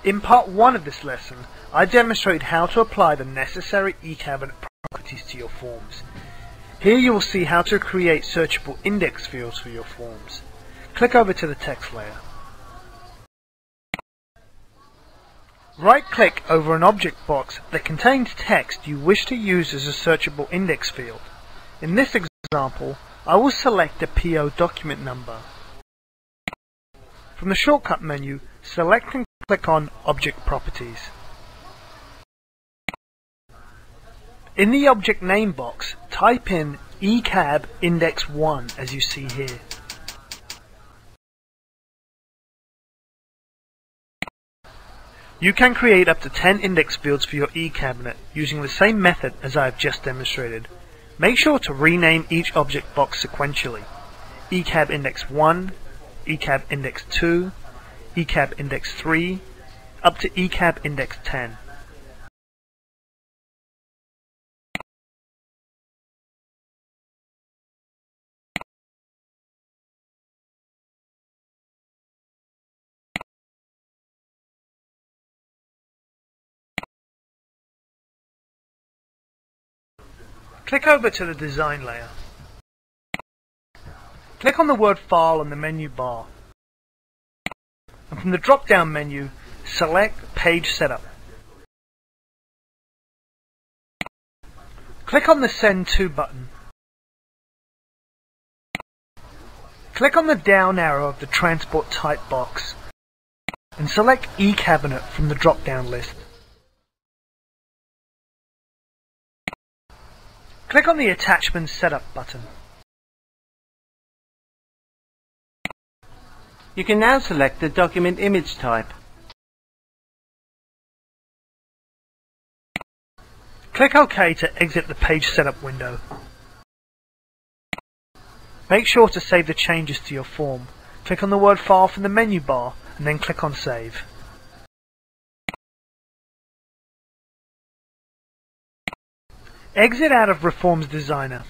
In part 1 of this lesson, I demonstrated how to apply the necessary eCabinet properties to your forms. Here you will see how to create searchable index fields for your forms. Click over to the text layer. Right-click over an object box that contains text you wish to use as a searchable index field. In this example, I will select the PO document number. From the shortcut menu, select and click on Object Properties. In the object name box, type in eCabIndex1 as you see here. You can create up to 10 index fields for your eCabinet using the same method as I have just demonstrated. Make sure to rename each object box sequentially: eCabIndex1, eCabIndex2, eCabIndex3, up to eCabIndex10. Click over to the design layer. Click on the word File in the menu bar. And from the drop-down menu, select Page Setup. Click on the Send To button. Click on the down arrow of the Transport Type box and select eCabinet from the drop-down list. Click on the Attachment Setup button. You can now select the document image type. Click OK to exit the Page Setup window. Make sure to save the changes to your form. Click on the word File from the menu bar and then click on Save. Exit out of Reforms Designer.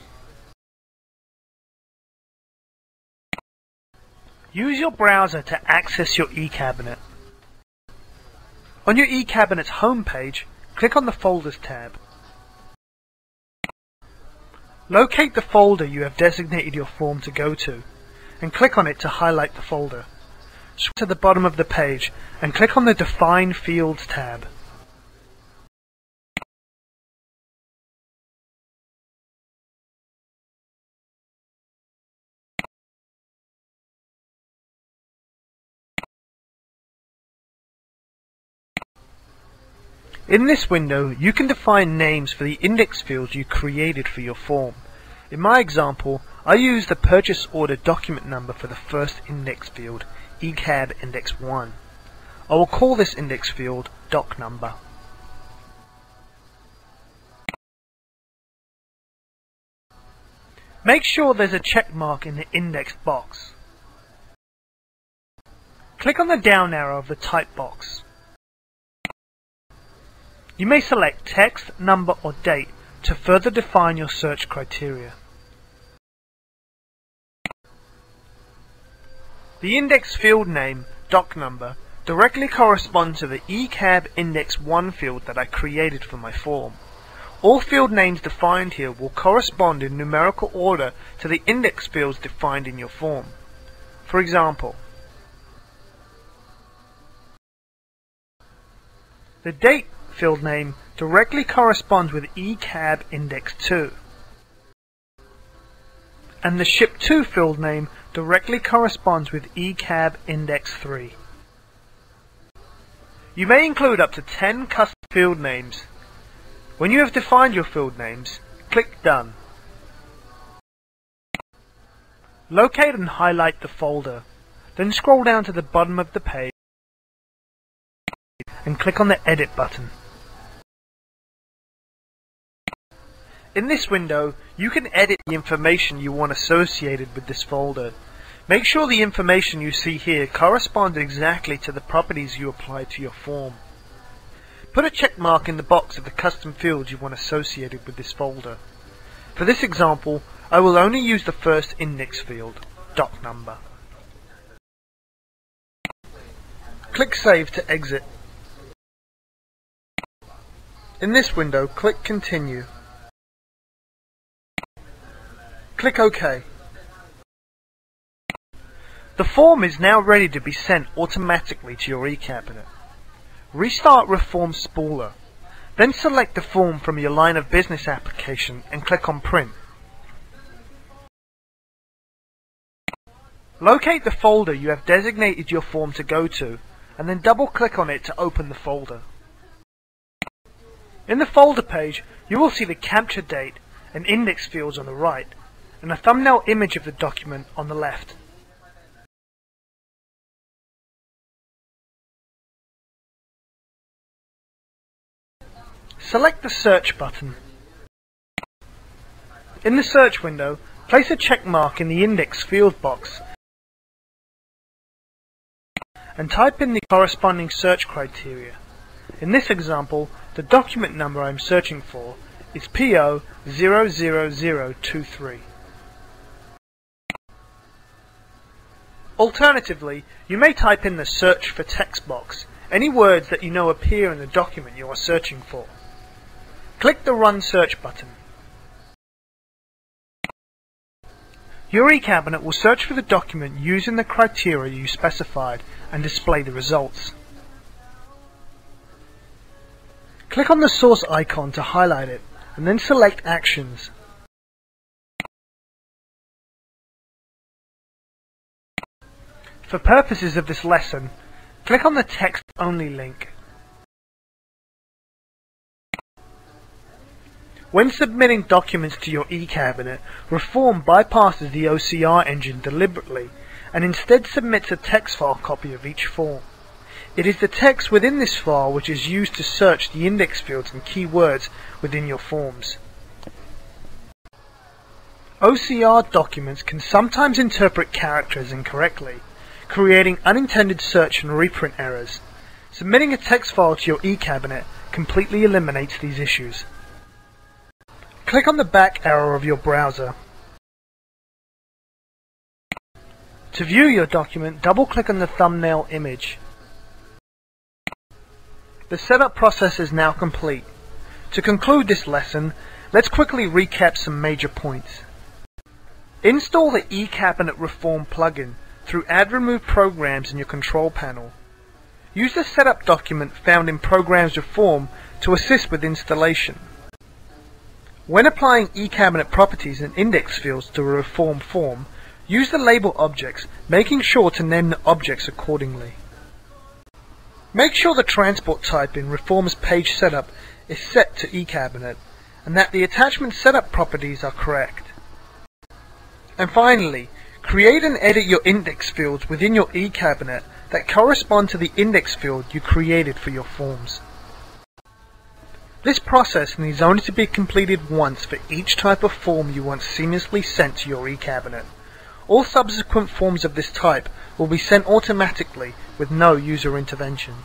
Use your browser to access your eCabinet. On your eCabinet's home page, click on the Folders tab. Locate the folder you have designated your form to go to, and click on it to highlight the folder. Scroll to the bottom of the page and click on the Define Fields tab. In this window, you can define names for the index fields you created for your form. In my example, I used the purchase order document number for the first index field, eCabIndex1. I will call this index field doc number. Make sure there's a check mark in the index box. Click on the down arrow of the type box. You may select text, number or date to further define your search criteria. The index field name, doc number, directly corresponds to the eCabIndex1 field that I created for my form. All field names defined here will correspond in numerical order to the index fields defined in your form. For example, the date field name directly corresponds with eCabIndex2, and the Ship To field name directly corresponds with eCabIndex3. You may include up to 10 custom field names. When you have defined your field names, click Done. Locate and highlight the folder, then scroll down to the bottom of the page and click on the Edit button. In this window, you can edit the information you want associated with this folder. Make sure the information you see here corresponds exactly to the properties you applied to your form. Put a check mark in the box of the custom fields you want associated with this folder. For this example, I will only use the first index field, doc number. Click Save to exit. In this window, click Continue. Click OK. The form is now ready to be sent automatically to your eCabinet. Restart Reform Spooler. Then select the form from your line of business application and click on Print. Locate the folder you have designated your form to go to, and then double-click on it to open the folder. In the folder page, you will see the capture date and index fields on the right, and a thumbnail image of the document on the left. Select the Search button. In the search window, place a check mark in the index field box and type in the corresponding search criteria. In this example, the document number I am searching for is PO 00023. Alternatively, you may type in the Search for text box any words that you know appear in the document you are searching for. Click the Run Search button. Your eCabinet will search for the document using the criteria you specified and display the results. Click on the source icon to highlight it, and then select Actions. For purposes of this lesson, click on the Text Only link. When submitting documents to your eCabinet, Reform bypasses the OCR engine deliberately and instead submits a text file copy of each form. It is the text within this file which is used to search the index fields and keywords within your forms. OCR documents can sometimes interpret characters incorrectly, creating unintended search and reprint errors. Submitting a text file to your eCabinet completely eliminates these issues. Click on the back arrow of your browser. To view your document, double-click on the thumbnail image. The setup process is now complete. To conclude this lesson, let's quickly recap some major points. Install the eCabinet Reform plugin through Add Remove Programs in your control panel. Use the setup document found in Programs Reform to assist with installation. When applying eCabinet properties and index fields to a Reform form, use the label objects, making sure to name the objects accordingly. Make sure the transport type in Reform's page setup is set to eCabinet, and that the attachment setup properties are correct. And finally, create and edit your index fields within your eCabinet that correspond to the index field you created for your forms. This process needs only to be completed once for each type of form you want seamlessly sent to your eCabinet. All subsequent forms of this type will be sent automatically with no user intervention.